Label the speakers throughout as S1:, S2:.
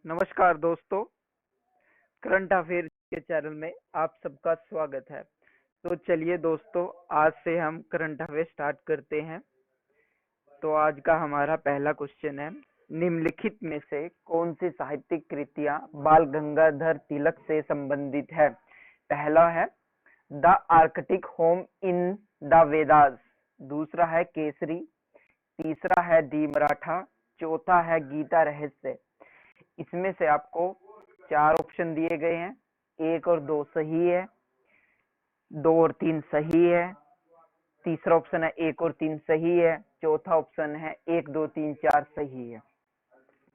S1: नमस्कार दोस्तों, current affair के चैनल में आप सबका स्वागत है। तो चलिए दोस्तों, आज से हम करंट अफेयर स्टार्ट करते हैं। तो आज का हमारा पहला क्वेश्चन है, निम्नलिखित में से कौन सी साहित्यिक कृतियां बाल गंगाधर तिलक से संबंधित है? पहला है the Arctic home in the Vedas, दूसरा है केसरी, तीसरा है दी मराठा, चौथा है गीता रहस्य। इसमें से आपको चार ऑप्शन दिए गए हैं, एक और दो सही है, दो और तीन सही है, तीसरा ऑप्शन है एक और तीन सही है, चौथा ऑप्शन है एक दो तीन चार सही है।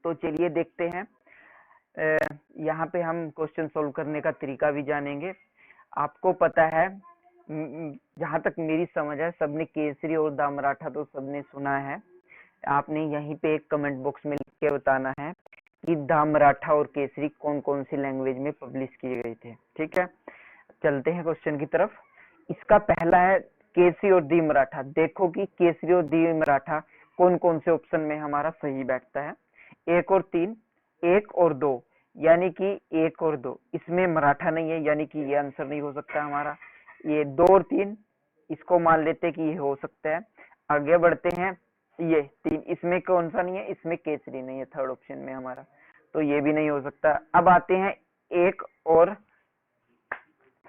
S1: तो चलिए देखते हैं। यहाँ पे हम क्वेश्चन सोल्व करने का तरीका भी जानेंगे। आपको पता है, जहां तक मेरी समझ है, सबने केसरी और द मराठा तो सबने सुना है। आपने यहीं पे एक कमेंट बॉक्स में लिख के बताना है कि द मराठा और केसरी कौन कौन सी लैंग्वेज में पब्लिश किए गए थे। ठीक है, चलते हैं क्वेश्चन की तरफ। इसका पहला है केसरी और दी मराठा। देखो कि केसरी और दी मराठा कौन कौन से ऑप्शन में हमारा सही बैठता है। एक और तीन, एक और दो, यानी कि एक और दो, इसमें मराठा नहीं है, यानी कि ये आंसर नहीं हो सकता हमारा। ये दो और तीन, इसको मान लेते हैं कि ये हो सकता है। आगे बढ़ते हैं, ये तीन, इसमें कौन सा नहीं है? इसमें केसरी नहीं है थर्ड ऑप्शन में हमारा, तो ये भी नहीं हो सकता। अब आते हैं एक और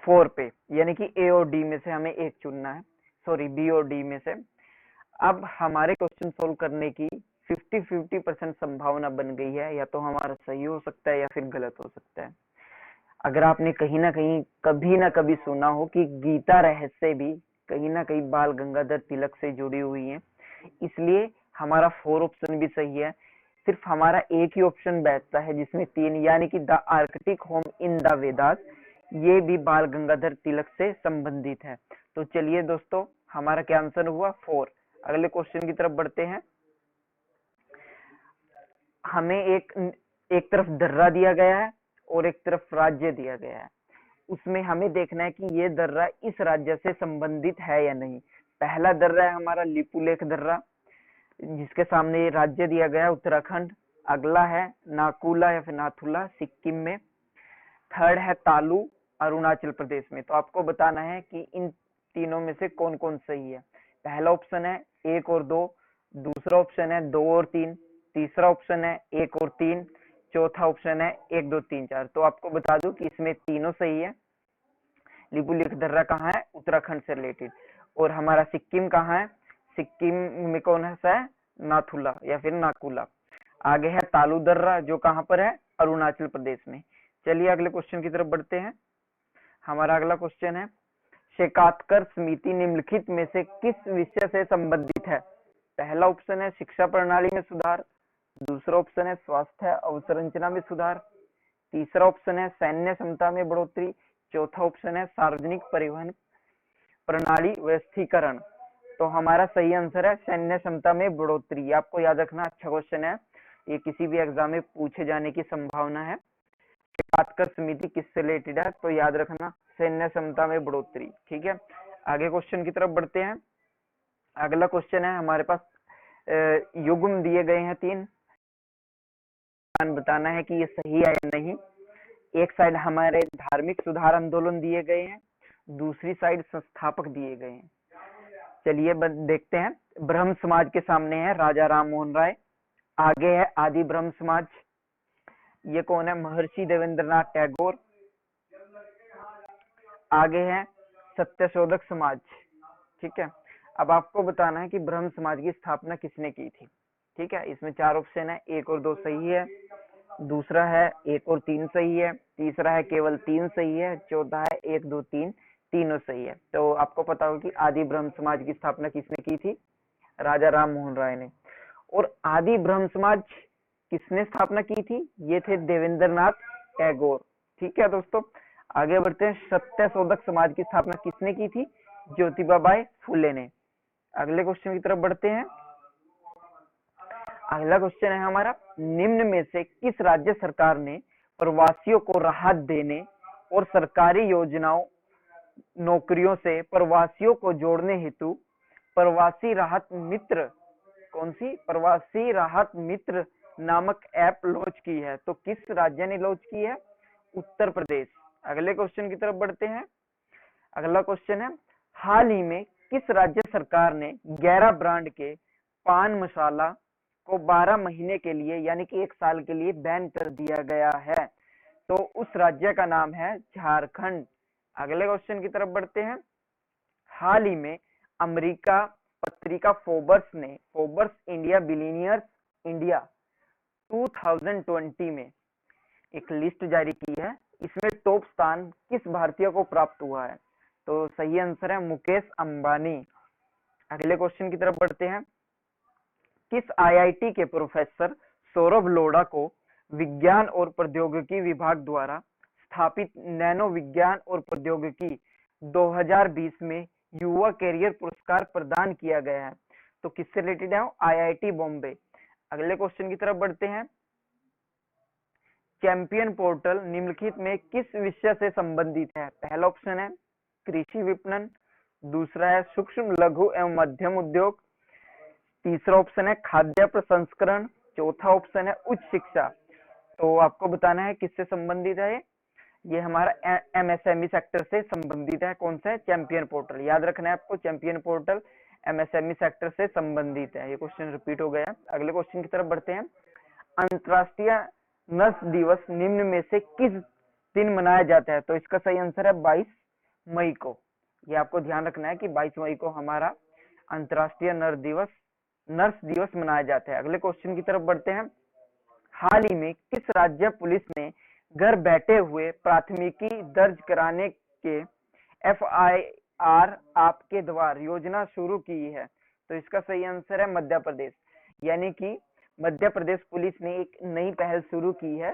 S1: फोर पे, यानी कि ए और डी में से हमें एक चुनना है, सॉरी बी और डी में से। अब हमारे क्वेश्चन सोल्व करने की 50-50% संभावना बन गई है, या तो हमारा सही हो सकता है या फिर गलत हो सकता है। अगर आपने कहीं ना कहीं कभी ना कभी सुना हो कि गीता रहस्य भी कहीं ना कहीं बाल गंगाधर तिलक से जुड़ी हुई है, इसलिए हमारा फोर ऑप्शन भी सही है। सिर्फ हमारा एक ही ऑप्शन बैठता है जिसमें तीन, यानी कि the Arctic home in the Vedas, ये भी बाल गंगाधर तिलक से संबंधित है। तो चलिए दोस्तों, हमारा क्या आंसर हुआ? फोर। अगले क्वेश्चन की तरफ बढ़ते हैं। हमें एक तरफ दर्रा दिया गया है और एक तरफ राज्य दिया गया है। उसमें हमें देखना है कि ये दर्रा इस राज्य से संबंधित है या नहीं। पहला दर्रा है हमारा लिपुलेख दर्रा, जिसके सामने राज्य दिया गया है उत्तराखंड। अगला है नाकुला या फिर नाथुला, सिक्किम में। थर्ड है तालु, अरुणाचल प्रदेश में। तो आपको बताना है कि इन तीनों में से कौन कौन सही है। पहला ऑप्शन है एक और दो, दूसरा ऑप्शन है दो और तीन, तीसरा ऑप्शन है एक और तीन, चौथा ऑप्शन है एक दो तीन चार। तो आपको बता दूं कि इसमें तीनों सही है। लिपुलेख दर्रा कहाँ है? उत्तराखंड से रिलेटेड। और हमारा सिक्किम कहाँ है? सिक्किम में कौन सा है? नाथुला या फिर नाकुला। आगे है तालु दर्रा, जो कहाँ पर है? अरुणाचल प्रदेश में। चलिए अगले क्वेश्चन की तरफ बढ़ते हैं। हमारा अगला क्वेश्चन है, शेकातकर समिति निम्नलिखित में से किस विषय से संबंधित है? पहला ऑप्शन है शिक्षा प्रणाली में सुधार, दूसरा ऑप्शन है स्वास्थ्य अवसंरचना में सुधार, तीसरा ऑप्शन है सैन्य क्षमता में बढ़ोतरी, चौथा ऑप्शन है सार्वजनिक परिवहन प्रणाली व्यवस्थीकरण। तो हमारा सही आंसर है सैन्य क्षमता में बढ़ोतरी। आपको याद रखना, अच्छा क्वेश्चन है, ये किसी भी एग्जाम में पूछे जाने की संभावना है। शेकातकर समिति किससे रिलेटेड है? तो याद रखना सैन्य क्षमता में बढ़ोतरी। ठीक है, आगे क्वेश्चन की तरफ बढ़ते हैं। अगला क्वेश्चन है हमारे पास, युग्म दिए गए हैं तीन, बताना है कि ये सही है या नहीं। एक साइड हमारे धार्मिक सुधार आंदोलन दिए गए हैं, दूसरी साइड संस्थापक दिए गए हैं। चलिए देखते हैं। ब्रह्म समाज के सामने है राजा राम मोहन राय, आगे है आदि ब्रह्म समाज, ये कौन है? महर्षि देवेंद्रनाथ टैगोर। आगे है सत्यशोधक समाज। ठीक है, अब आपको बताना है कि ब्रह्म समाज की स्थापना किसने की थी। ठीक है, इसमें चार ऑप्शन है, एक और दो सही है, दूसरा है एक और तीन सही है, तीसरा है केवल तीन सही है, चौथा है एक दो तीन, तीनों सही है। तो आपको पता होगा कि आदि ब्रह्म समाज की स्थापना किसने की थी? राजा राम मोहन राय ने। और आदि ब्रह्म समाज किसने स्थापना की थी? ये थे देवेंद्रनाथ टैगोर। ठीक है दोस्तों, आगे बढ़ते हैं। सत्यशोधक समाज की स्थापना किसने की थी? ज्योतिबा बाई फुले ने। अगले क्वेश्चन की तरफ बढ़ते हैं। अगला क्वेश्चन है हमारा, निम्न में से किस राज्य सरकार ने प्रवासियों को राहत देने और सरकारी योजनाओं नौकरियों से प्रवासियों को जोड़ने हेतु प्रवासी राहत मित्र, कौन सी? प्रवासी राहत मित्र नामक ऐप लॉन्च की है। तो किस राज्य ने लॉन्च की है? उत्तर प्रदेश। अगले क्वेश्चन की तरफ बढ़ते हैं। अगला क्वेश्चन है, हाल ही में किस राज्य सरकार ने 11 ब्रांड के पान मसाला को 12 महीने के लिए यानी कि 1 साल के लिए बैन कर दिया गया है? तो उस राज्य का नाम है झारखंड। अगले क्वेश्चन की तरफ बढ़ते हैं। हाल ही में अमेरिका पत्रिका फोर्ब्स इंडिया बिलियनियर्स इंडिया 2020 में एक लिस्ट जारी की है। इसमें टॉप स्थान किस भारतीय को प्राप्त हुआ है? तो सही आंसर है मुकेश अंबानी। अगले क्वेश्चन की तरफ बढ़ते हैं। किस आईआईटी के प्रोफेसर सौरभ लोढ़ा को विज्ञान और प्रौद्योगिकी विभाग द्वारा स्थापित नैनो विज्ञान और प्रौद्योगिकी 2020 में युवा कैरियर पुरस्कार प्रदान किया गया है? तो किससे रिलेटेड है? आईआईटी बॉम्बे। अगले क्वेश्चन की तरफ बढ़ते हैं। चैंपियन पोर्टल निम्नलिखित में किस विषय से संबंधित है? पहला ऑप्शन है कृषि विपणन, दूसरा है सूक्ष्म लघु एवं मध्यम उद्योग, तीसरा ऑप्शन है खाद्य प्रसंस्करण, चौथा ऑप्शन है उच्च शिक्षा। तो आपको बताना है किससे संबंधित है ये हमारा एमएसएमई सेक्टर से संबंधित है। कौन सा है? Champion portal. याद रखना है आपको, चैंपियन पोर्टल एमएसएमई सेक्टर से संबंधित है। ये क्वेश्चन रिपीट हो गया। अगले क्वेश्चन की तरफ बढ़ते हैं। अंतरराष्ट्रीय नर्स दिवस निम्न में से किस दिन मनाया जाता है? तो इसका सही आंसर है 22 मई को। ये आपको ध्यान रखना है कि 22 मई को हमारा अंतरराष्ट्रीय नर्स दिवस मनाया जाता है। अगले क्वेश्चन की तरफ बढ़ते हैं। हाल ही में किस राज्य पुलिस ने घर बैठे हुए प्राथमिकी दर्ज कराने के एफआईआर आपके द्वार योजना शुरू की है? तो इसका सही आंसर है मध्य प्रदेश। यानी कि मध्य प्रदेश पुलिस ने एक नई पहल शुरू की है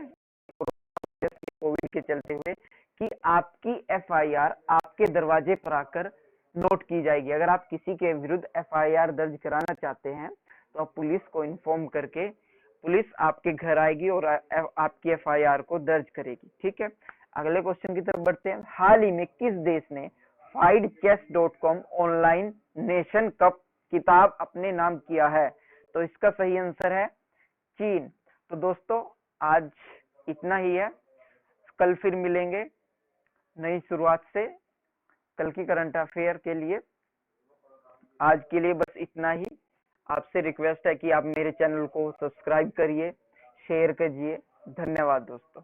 S1: कोविड के चलते हुए कि आपकी एफआईआर आपके दरवाजे पर आकर नोट की जाएगी। अगर आप किसी के विरुद्ध एफआईआर दर्ज कराना चाहते हैं तो आप पुलिस को इन्फॉर्म करके पुलिस आपके घर आएगी और आपकी एफआईआर को दर्ज करेगी। ठीक है। अगले क्वेश्चन की तरफ बढ़ते हैं। हाल ही में किस देश ने FightChess.com ऑनलाइन नेशन कप किताब अपने नाम किया है? तो इसका सही आंसर है चीन। तो दोस्तों आज इतना ही है। कल फिर मिलेंगे नई शुरुआत से कल की करंट अफेयर के लिए। आज के लिए बस इतना ही। आपसे रिक्वेस्ट है कि आप मेरे चैनल को सब्सक्राइब करिए, शेयर कीजिए। धन्यवाद दोस्तों।